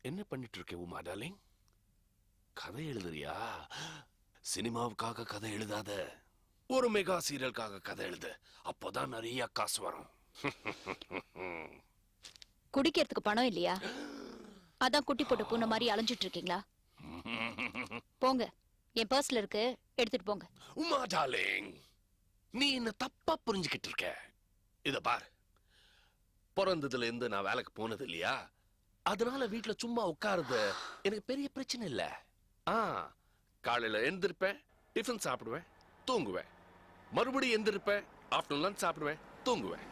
என்ன பண்ணிட்டு இருக்க உமா டார்லிங்? கதை எழுதுறியா? சினிமாவுக்காக கதை எழுதாத, ஒரு மெகா சீரியலுக்காக கதை எழுது. அப்போதான் நிறைய காசு வரும். குடிக்கிறதுக்கு பணம் இல்லையா? அதான் குட்டி போட்டு பூனை மாதிரி அலைஞ்சிட்டு இருக்கீங்களா? போங்க, என் பர்ஸ்ல இருக்கு, எடுத்துட்டு போங்க. உமா டார்லிங், நீ என்ன தப்பா புரிஞ்சுக்கிட்டு இருக்க. இத பார், பிறந்ததுல இருந்து நான் வேலைக்கு போனது இல்லையா, அதனால வீட்டுல சும்மா உட்காருது எனக்கு பெரிய பிரச்சனை இல்ல. காலையில எழுந்திருப்பேன், டிஃபன் சாப்பிடுவேன், தூங்குவேன். மறுபடியும் எழுந்திருப்பேன், ஆஃப்டர்நூன் லஞ்ச் சாப்பிடுவேன், தூங்குவேன்.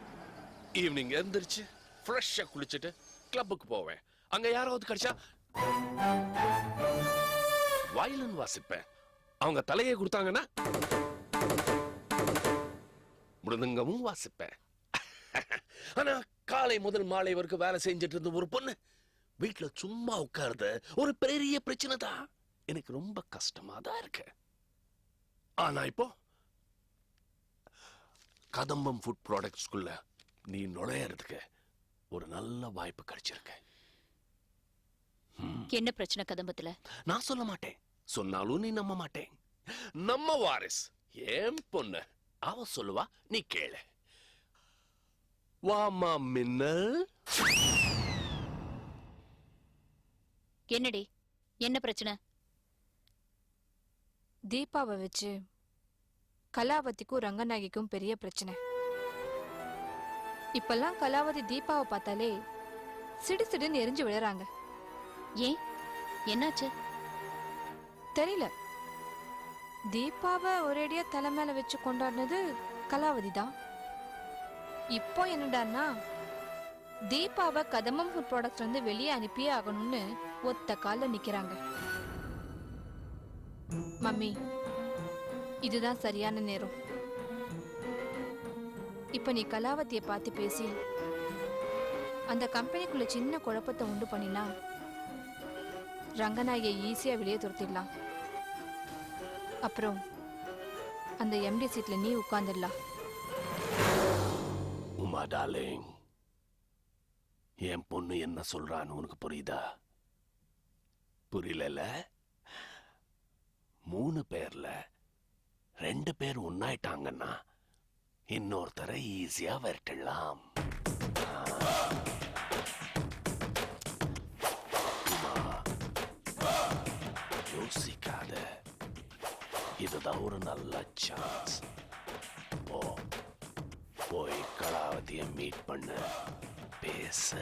ஈவினிங் எழுந்திருச்சு ஃப்ரெஷ்ஷா குளிச்சுட்டு கிளப்புக்கு போவேன். அங்க யாராவது கிடைச்சா வயலின் வாசிப்பேன். அவங்க தலையை கொடுத்தாங்கன்னா மிருதங்கமும் வாசிப்பேன். ஆனா காலை முதல் மாலை வரைக்கும் வேலை செஞ்சுட்டு இருந்த ஒரு பொண்ணு வீட்டுல சும்மா உட்கார்றது ஒரு பெரிய பிரச்சனை தான். எனக்கு ரொம்ப கஷ்டமா தான் இருக்கு. ஆனா இப்போ கதம்பம் ஃபுட் ப்ராடக்ட்ஸ்குள்ள நீ நுழையறதுக்கு ஒரு நல்ல வாய்ப்பு கிடைச்சிருக்கு. என்ன பிரச்சனை கதம்பத்துல? நான் சொல்ல மாட்டேன், சொன்னாலும் நீ நம்ப மாட்டேன். நம்ம வாரிஸ் ஏன் பொண்ணு, அவ சொல்லுவா, நீ கேளு. வாமா மின்னல். என்னடி, என்ன பிரச்சனை? தீபாவை வச்சு கலாவதிக்கும் ரங்கநாயகிக்கும் பெரிய பிரச்சனை. இப்பெல்லாம் கலாவதி தீபாவை பார்த்தாலே சிடு சிடுன்னு எரிஞ்சு விழுறாங்க. ஏன், என்னாச்சு? தெரியல. தீபாவை ஒரேடியா தலை மேல வச்சு கொண்டாடினது கலாவதி தான். இப்போ என்னடான்னா, தீபாவை கதம்பம் ஃபுட் ப்ராடக்ட்ஸ் வந்து வெளியே அனுப்பியே ஆகணும்னு ஒத்த கால நிக்கிறாங்க. மம்மி, இதுதான் சரியான நேரம். இப்ப நீ கலாவதியை பார்த்து பேசி அந்த கம்பெனிக்குள்ள சின்ன குழப்பத்தை உண்டு பண்ணினா ரங்கநாயகியை ஈஸியா வெளியே துரத்திடலாம். அப்புறம் அந்த எம்டி சீட்ல நீ உட்கார்ந்துடலாம். உமா டார்லிங், என் பொண்ணு என்ன சொல்றான்னு உனக்கு புரியுதா? புரியல? 3 பேர்ல 2 பேர் ஒன்னாயிட்டாங்கன்னா இன்னொருத்தரை ஈஸியா விரட்டலாம். யோசிக்காத, இதுதான் ஒரு நல்ல சான்ஸ். போய் கலாவதியை மீட் பண்ண, பேச.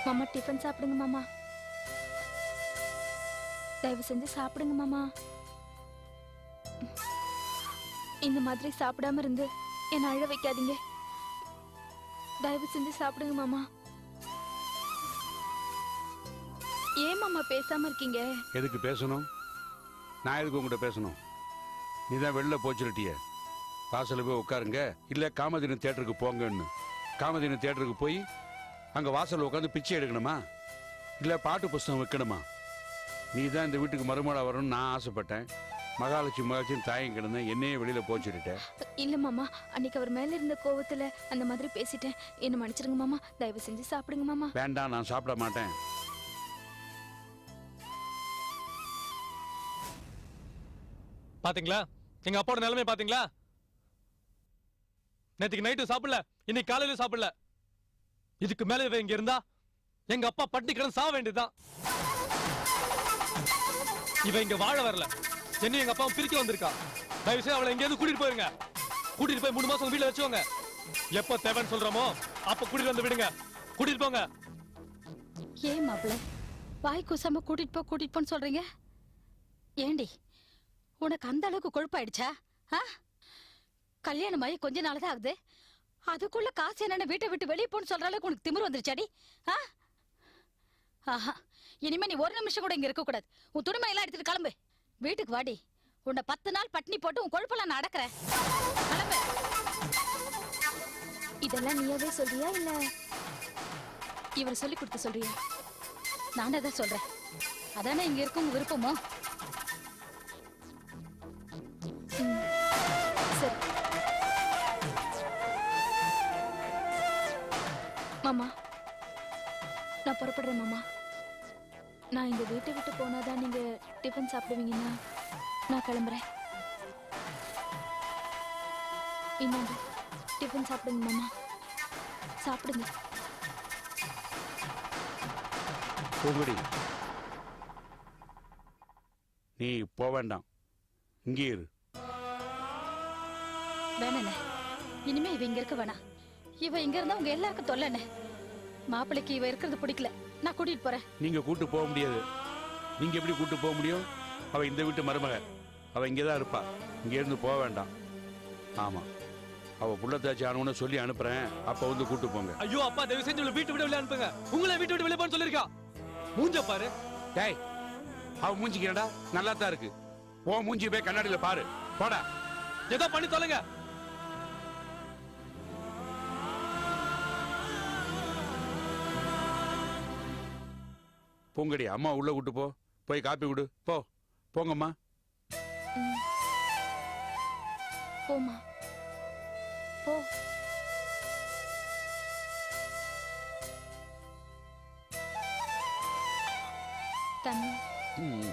மாமா, டிஃபன் சாப்பிடுங்க மாமா. தயவு செஞ்சு சாப்பிடுங்க மாமா. இந்த மாதிரி சாப்பிடாம இருந்து என்ன அழ வைக்காதீங்க. தயவு செஞ்சு சாப்பிடுங்க மாமா. ஏன் மாமா பேசாம இருக்கீங்க? எதுக்கு பேசணும்? நான் எதுக்கு உங்ககிட்ட பேசணும்? நீதான் வெளில போச்சுட்டிய. வாசல போய் உட்காருங்க, இல்ல காமதின தியேட்டருக்கு போங்கன்னு. காமதின தியேட்டருக்கு போய் அங்க வாசல் உட்காந்து பிச்சை எடுக்கணுமா, இல்ல பாட்டு புஸ்தகம் வைக்கணுமா? நீ தான் இந்த வீட்டுக்கு மருமகளா வரணும்னு நான் ஆசைப்பட்டேன். மகாலட்சுமி தாயம் கிடந்தேன், என்னையே வெளியில போச்சுட்டேன். இல்ல மாமா, அன்னைக்கு அவர் மேல இருந்த கோவத்துல அந்த மாதிரி பேசிட்டேன். என்ன மன்னிச்சிருங்க மாமா. தயவு செஞ்சு சாப்பிடுங்க மாமா. வேண்டாம், நான் சாப்பிட மாட்டேன். பாத்தீங்களா எங்க அப்பாவோட நிலைமை? பாத்தீங்களா? நேற்றுக்கு நைட்டு சாப்பிடல, இன்னைக்கு காலையில சாப்பிடல. இதுக்கு மேல இங்க இருந்தா எங்க அப்பா பட்டி கிடந்து சாக வேண்டியதுதான். இவ இங்க வாழ வரல, என்ன எங்க அப்பாவும் பிரிக்க வந்திருக்கா. தயவு செய்து அவளை எங்கேயாவது கூட்டிட்டு போயிருங்க. கூட்டிட்டு போய் 3 மாசம் வீட்டுல வச்சுக்கோங்க. எப்ப தேவைன்னு சொல்றோமோ அப்ப கூட்டிட்டு வந்து விடுங்க. கூட்டிட்டு போங்க. ஏன் மாப்பிள்ள வாய் கூசாம கூட்டிட்டு போன்னு சொல்றீங்க? ஏண்டி, உனக்கு அந்த அளவுக்கு கொழுப்பாயிடுச்சா? கல்யாணம் ஆகி கொஞ்ச நாள் தான் ஆகுது, அதுக்குள்ள காசு என்னன்னு வீட்டை விட்டு வெளியே போன்னு சொல்ற அளவுக்கு உனக்கு திமிரு வந்துருச்சாடி? ஆஹா, இனிமே நீ ஒரு நிமிஷம் கூட இங்க இருக்க கூடாது. உன் துணிமை எல்லாம் எடுத்துட்டு கிளம்பு. வீட்டுக்கு வாடி. உன்னை 10 நாள் பட்டினி போட்டு உன் கொழுப்பெல்லாம் நான் அடக்குறேன். கிளம்பு. இதெல்லாம் நீயாவே சொல்றியா இல்ல இவர் சொல்லி கொடுத்து சொல்றியா? நானே தான் சொல்றேன். அதானே இங்க இருக்கவங்க விருப்பமோ? சரி மாமா, நான் புறப்படுறேன் மாமா. நான் இந்த வீட்டை விட்டு போனாதான் நீங்க டிஃபன் சாப்பிடுவீங்கன்னா நான் கிளம்புறேன். இன்னாங்க டிஃபன் சாப்பிடுங்க மாமா, சாப்பிடுங்க. பூங்குடி, நீ போக வேண்டாம், இங்கே இரு. வேணண்ணே, இனிமே இவ இங்க இருக்க வேணாம். இவ இங்க இருந்தா உங்க எல்லாருக்கும் தொல்லண்ணே. மாப்பிள்ளைக்கு இவ இருக்கிறது பிடிக்கல. நான் கூட்டிட்டு போறேன். நீங்க கூட்டு போக முடியாது. நீங்க எப்படி கூட்டு போக முடியும்? அவ இந்த வீட்டு மருமக, அவ இங்கேதான் இருப்பா. இங்க இருந்து போக வேண்டாம். ஆமா, அவ புள்ளத்தாச்சி ஆனவன சொல்லி அனுப்புறேன். அப்ப வந்து கூட்டு போங்க. ஐயோ அப்பா, தயவு செஞ்சு உங்களை வீட்டு விட்டு வெளியே அனுப்புங்க. உங்களை வீட்டு விட்டு வெளியே போன்னு சொல்லிருக்கா. மூஞ்ச பாரு. டேய், அவ மூஞ்சிக்கிறடா நல்லா தான் இருக்கு. போ, மூஞ்சி போய் கண்ணாடியில பாரு. போடா. ஏதோ பண்ணி தொலைங்க. பூங்கடி, அம்மா உள்ள கூட்டு போ. போய் காப்பி கொடு. போ, போங்கம்மா. போமா, போ. தண்ணி. ம்.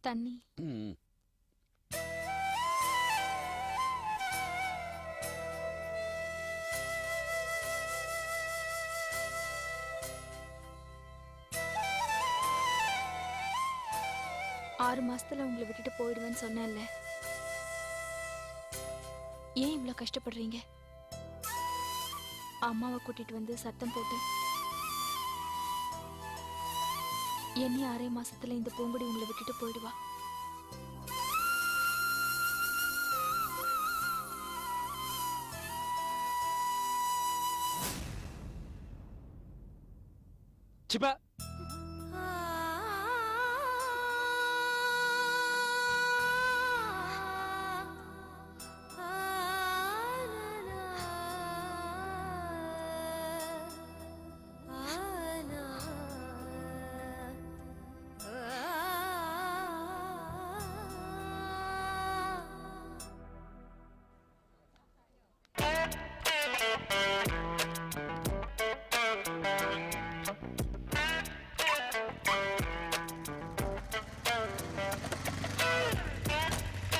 தண்ணி. ம். ஆறு மாசத்துல உங்களை விட்டுட்டு போயிடுவேன்னு சொன்னேன்ல. ஏன் இவ்வளவு கஷ்டப்படுறீங்க? அம்மாவை கூட்டிட்டு வந்து சத்தம் போட்டு என்னையும் 6 மாசத்துல இந்த பூங்குடி உங்களை விட்டுட்டு போயிடுவா. சிப்பா.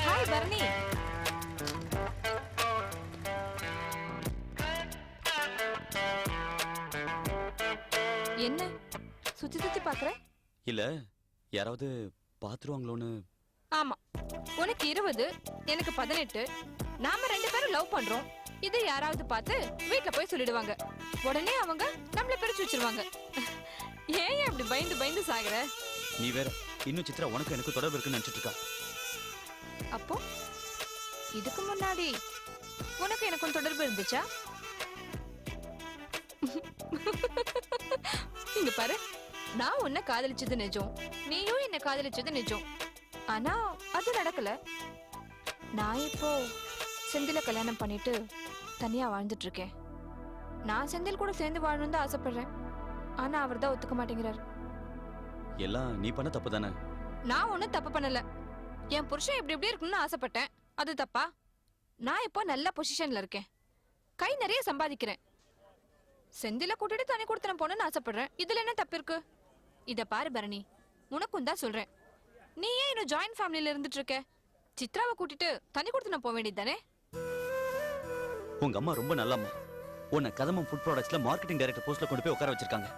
ஹாய் பரணி. என்ன சுத்தி சுத்தி பாக்குற? இல்ல, யாராவது பாத்துருவாங்களோன்னு. ஆமா, உனக்கு 20, எனக்கு 18. நாம 2 பேரும் லவ் பண்றோம். இதை யாராவது பார்த்து வீட்ல போய் சொல்லிடுவாங்க. உடனே அவங்க நம்மள பிரிச்சு வச்சிருவாங்க. ஏன் அப்படி பயந்து பயந்து சாகுற? நீ வேற, இன்னும் சித்ரா உனக்கு எனக்கு தொடர்பு இருக்குன்னு நினைச்சிட்டு இருக்கா. அப்போ இதுக்கு முன்னாடி உனக்கு எனக்கும் தொடர்பு இருந்துச்சா? இங்க பாரு, நான் உன்னை காதலிச்சது நிஜம், நீயும் என்ன காதலிச்சது நிஜம். ஆனா அது நடக்கல. நான் இப்போ செந்தில கல்யாணம் பண்ணிட்டு தனியா வாழ்ந்துட்டு இருக்கேன். நான் செந்தில் கூட சேர்ந்து வாழணும்னு தான் ஆசைப்படுறேன். ஆனா அவர் தான் ஒத்துக்க மாட்டேங்கிறாரு. எல்லாம் நீ பண்ண தப்பு தானே. நான் ஒண்ணும் தப்பு பண்ணல. என் புருஷன் இப்படி இப்படி இருக்கணும்னு ஆசைப்பட்டேன். அது தப்பா? நான் இப்போ நல்ல பொசிஷன்ல இருக்கேன். கை நிறைய சம்பாதிக்கிறேன். செந்தில கூட்டிட்டு தனி கொடுத்தன போனேன்னு ஆசைப்படுறேன். இதுல என்ன தப்பு இருக்கு? இத பாரு பரணி, உனக்கும் தான் சொல்றேன். நீ ஏன் இன்னும் ஜாயிண்ட் ஃபேமிலில இருந்துட்டு இருக்க? சித்ராவை கூட்டிட்டு தனி கொடுத்தன போக வேண்டியது தானே? உங்க அம்மா ரொம்ப நல்ல அம்மா. உன்னை கதமம் ஃபுட் ப்ராடக்ட்ஸ்ல மார்க்கெட்டிங் டைரக்டர் போஸ்ட்ல கொண்டு போய் உட்கார வச்சிருக்காங்க.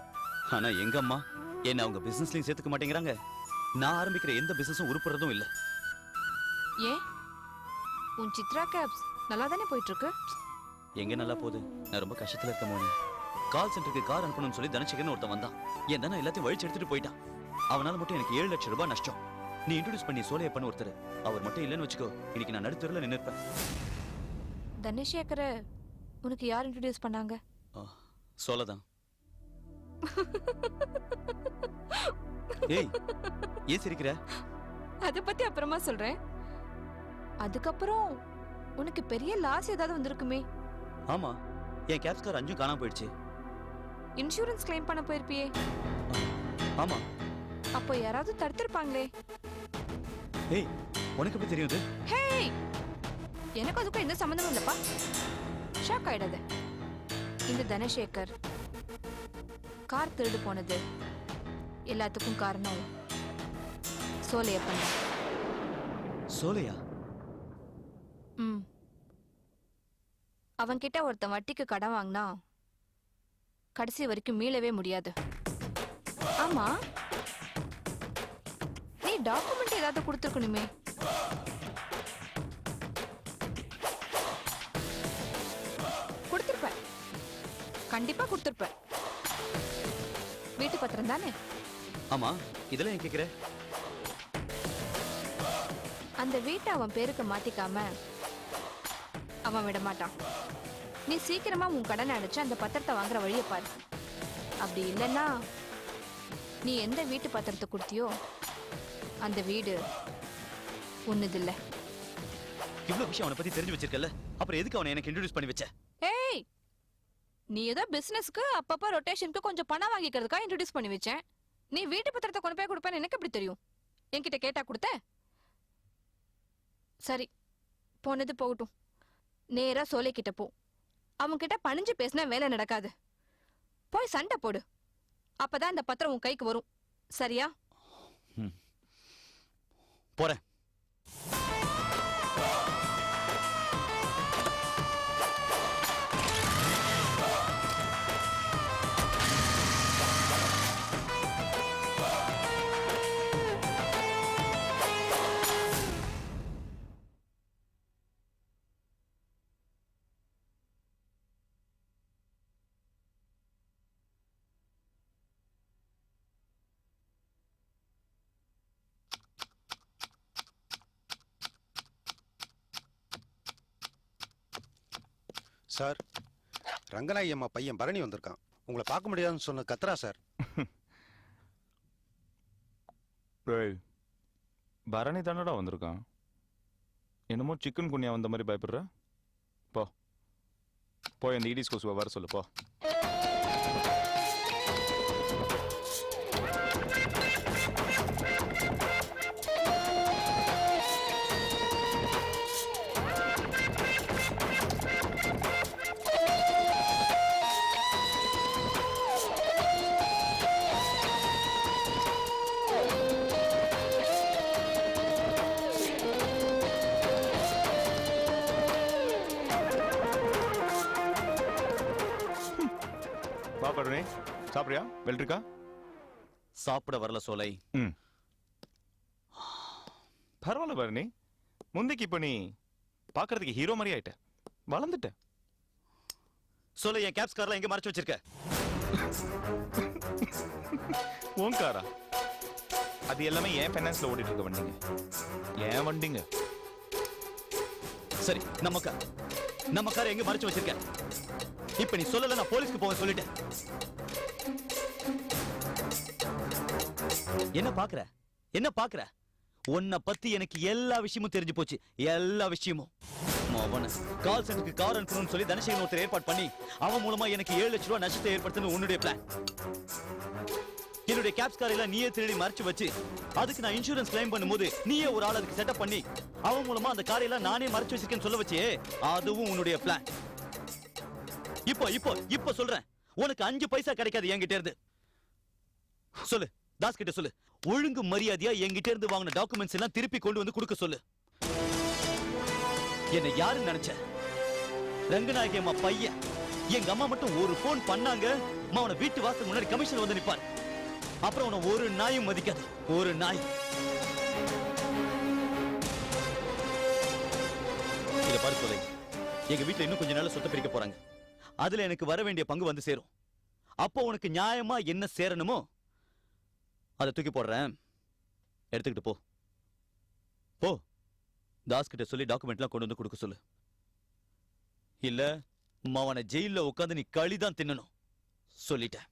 ஆனா எங்க அம்மா என்ன அவங்க பிசினஸ்லயும் சேர்த்துக்க மாட்டேங்கிறாங்க. நான் ஆரம்பிக்கிற எந்த பிசினஸும் உருப்படுறதும் இல்ல. ஏன் உன் சித்ரா கேப்ஸ் நல்லா தானே போயிட்டு இருக்கு. எங்க நல்லா போகுது? நான் ரொம்ப கஷ்டத்துல இருக்க மோனி. கால் சென்டருக்கு கார் அனுப்பணும்னு சொல்லி தனசேகர்னு ஒருத்தன் வந்தான். என் தானே எல்லாத்தையும் வழிச்சு எடுத்துட்டு போயிட்டான். அவனால மட்டும் எனக்கு 7 லட்சம் ரூபாய் நஷ்டம். நீ இன்ட்ரோடியூஸ் பண்ணி சோலையப்பன்னு ஒருத்தர், அவர் மட்டும் இல்லைன்னு வச்சுக்கோ, இன்னைக்கு நான் நடுத்தருல நின்று இருப்பேன். தனசேகரை உனக்கு யார் இன்ட்ரடியூஸ் பண்ணாங்க? சோலதான். ஏய், ஏன் சிரிக்கிற? அத பத்தி அப்புறமா சொல்றேன். அதுக்கப்புறம் உனக்கு பெரிய லாஸ் ஏதாவது வந்திருக்குமே. ஆமா, என் கேப்ஸ் கார் 5 காணாம போயிடுச்சு. இன்சூரன்ஸ் கிளைம் பண்ண போயிருப்பியே. ஆமா. அப்போ யாராவது தடுத்திருப்பாங்களே. ஏய், உனக்கு எப்படி தெரியுது? ஹேய், எனக்கு அதுக்கும் எந்த சம்மந்தமும் இல்லப்பா. ஷாக் ஆயிடாத. இந்த தனசேகர் கார் திருடு போனது எல்லாத்துக்கும் காரணம் சோலையப்பன். சோலையா? அவன்கிட்ட ஒருத்தன் வட்டிக்கு கடன் வாங்கினா கடைசி வரைக்கும் மீளவே முடியாது. ஆமா, நீ டாக்குமெண்ட் ஏதாவது கொடுத்துருக்கணுமே. கொடுத்திருப்ப, கண்டிப்பா கொடுத்திருப்ப. வீட்டு பத்திரம் தானே? ஆமா, இதெல்லாம் ஏன் கேக்குற? அந்த வீட்டை அவன் பேருக்கு மாத்திக்காம அவன் விட மாட்டான். நீ சீக்கிரமா உன் கடனை அடைச்சு அந்த பத்திரத்தை வாங்குற வழியை பாரு. அப்படி இல்லைன்னா நீ எந்த வீட்டு பத்திரத்தை கொடுத்தியோ அந்த வீடு உன்னதில்ல. இவ்வளவு விஷயம் அவனை பத்தி தெரிஞ்சு வச்சிருக்கல, அப்புறம் எதுக்கு அவனை எனக்கு இன்ட்ரோடியூஸ் பண்ணி வச்ச? ஏய், நீ ஏதோ பிசினஸ்க்கு அப்பப்ப ரொட்டேஷனுக்கு கொஞ்சம் பணம் வாங்கிக்கிறதுக்காக இன்ட்ரோடியூஸ் பண்ணி வச்சேன். நீ வீட்டு பத்திரத்தை கொண்டு போய் கொடுப்பேன்னு எனக்கு எப்படி தெரியும்? என்கிட்ட கேட்டா கொடுத்த? சரி, போனது போகட்டும். நேரா சோலை கிட்ட போ. அவங்க கிட்ட பணிஞ்சு பேசினா வேலை நடக்காது. போய் சண்டை போடு. அப்பதான் இந்த பத்திரம் உன் கைக்கு வரும். சரியா? போறேன். சார், ரங்கநாயகி அம்மா பையன் பரணி வந்திருக்கான். உங்களை பார்க்க முடியாதுன்னு சொன்ன கத்ரா சார். பரணி தானடா வந்திருக்கான். என்னமோ சிக்கன் குனியா வந்த மாதிரி பயப்படுற. போ போய் அந்த ஈடிஸ் கொசுவை வர சொல்லு. போ. பரணி, சாப்பிடுறியா? வெல் இருக்கா? சாப்பிட வரல சோலை. பரவாயில்ல பரணி, முந்தைக்கு இப்ப நீ பாக்குறதுக்கு ஹீரோ மாதிரி ஆயிட்ட, வளர்ந்துட்ட. சோலை, என் கேப்ஸ் கார்ல எங்க மறைச்சு வச்சிருக்க? உன் காரா? அது எல்லாமே என் ஃபைனான்ஸ்ல ஓடிட்டு இருக்க வண்டிங்க, ஏன் வண்டிங்க. சரி, நம்ம கார் எங்க மறைச்சு வச்சிருக்க? இப்ப நீ சொல்லல, நான் போலீஸ்க்கு போக சொல்லிட்டேன். என்ன பாக்குற? உன்னை பத்தி எனக்கு எல்லா விஷயமும் தெரிஞ்சு போச்சு. எல்லா விஷயமும். கால் சென்டருக்கு கார் அனுப்பணும்னு சொல்லி தனசேகரன் ஒருத்தர் ஏற்பாடு பண்ணி அவன் மூலமா எனக்கு 7 லட்சம் ரூபாய் நஷ்டத்தை ஏற்படுத்தணும் உன்னுடைய பிளான். என்னுடைய கேப்ஸ் காரையில நீயே திருடி மறைச்சு வச்சு அதுக்கு நான் இன்சூரன்ஸ் கிளைம் பண்ணும்போது நீயே ஒரு ஆள் அதுக்கு செட்டப் பண்ணி அவன் மூலமா அந்த காரையெல்லாம் நானே மறைச்சு வச்சிருக்கேன்னு சொல்ல வச்சே, அதுவும் உன்னுடைய பிளான். இப்போ சொல்றேன், உனக்கு 5 பைசா கிடைக்காது என்கிட்ட இருந்து. சொல்லு, தாஸ் கிட்ட சொல்லு, ஒழுங்கு மரியாதையா என்கிட்ட இருந்து வாங்கின டாக்குமெண்ட்ஸ் எல்லாம் திருப்பி கொண்டு வந்து கொடுக்க சொல்லு. என்ன யாரு நினைச்ச? ரங்கநாயகி அம்மா பையன். எங்க அம்மா மட்டும் ஒரு போன் பண்ணாங்க, அவனை வீட்டு வாசல் முன்னாடி கமிஷன் வந்து நிப்பாரு. அப்புறம் அவனை ஒரு நாயும் மதிக்காது, ஒரு நாய். இதை பாரு சோலை, எங்க வீட்டுல இன்னும் கொஞ்ச நாள்ல சொத்தை பிரிக்க போறாங்க. அதுல எனக்கு வர வேண்டிய பங்கு வந்து சேரும். அப்போ உனக்கு நியாயமா என்ன சேரணுமோ அதை தூக்கி போடுறேன், எடுத்துக்கிட்டு போ. போ, தாஸ் கிட்ட சொல்லி டாக்குமெண்ட்லாம் கொண்டு வந்து கொடுக்க சொல்லு. இல்ல அவனை ஜெயில உட்காந்து நீ களிதான் தின்னணும். சொல்லிட்டேன்.